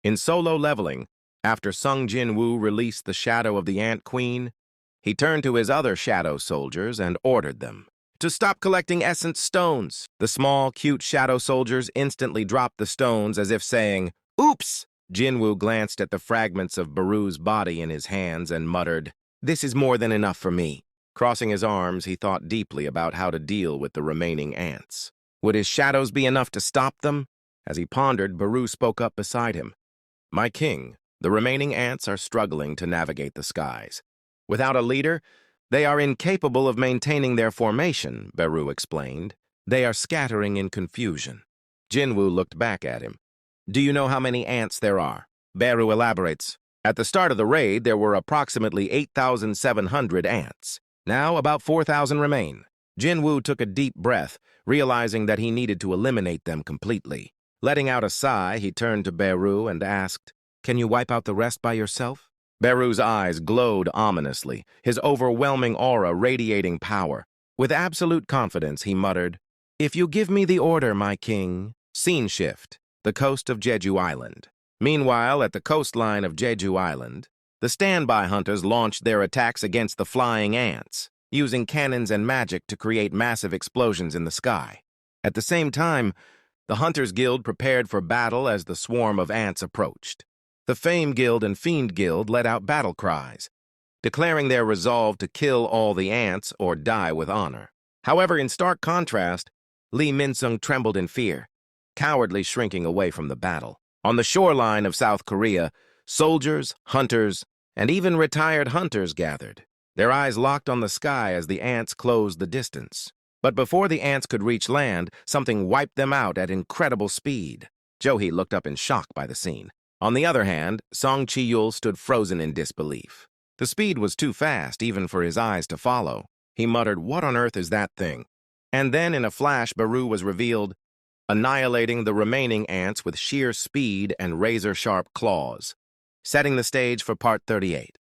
In solo leveling, after Sung Jin-woo released the shadow of the Ant Queen, he turned to his other shadow soldiers and ordered them to stop collecting essence stones. The small, cute shadow soldiers instantly dropped the stones as if saying, "Oops!" Jin-woo glanced at the fragments of Baru's body in his hands and muttered, "This is more than enough for me." Crossing his arms, he thought deeply about how to deal with the remaining ants. Would his shadows be enough to stop them? As he pondered, Baru spoke up beside him. "My king, the remaining ants are struggling to navigate the skies. Without a leader, they are incapable of maintaining their formation," Baru explained. "They are scattering in confusion." Jinwoo looked back at him. "Do you know how many ants there are?" Baru elaborates. "At the start of the raid, there were approximately 8,700 ants. Now, about 4,000 remain." Jinwoo took a deep breath, realizing that he needed to eliminate them completely. Letting out a sigh, he turned to Baru and asked, "Can you wipe out the rest by yourself?" Baru's eyes glowed ominously, his overwhelming aura radiating power. With absolute confidence, he muttered, "If you give me the order, my king." Scene shift. The coast of Jeju Island. Meanwhile, at the coastline of Jeju Island, the standby hunters launched their attacks against the flying ants, using cannons and magic to create massive explosions in the sky. At the same time, the Hunters Guild prepared for battle as the swarm of ants approached. The Fame Guild and Fiend Guild let out battle cries, declaring their resolve to kill all the ants or die with honor. However, in stark contrast, Lee Min-sung trembled in fear, cowardly shrinking away from the battle. On the shoreline of South Korea, soldiers, hunters, and even retired hunters gathered, their eyes locked on the sky as the ants closed the distance. But before the ants could reach land, something wiped them out at incredible speed. Jo-hee looked up in shock by the scene. On the other hand, Song Chi-yul stood frozen in disbelief. The speed was too fast even for his eyes to follow. He muttered, "What on earth is that thing?" And then, in a flash, Baru was revealed, annihilating the remaining ants with sheer speed and razor-sharp claws, setting the stage for Part 38.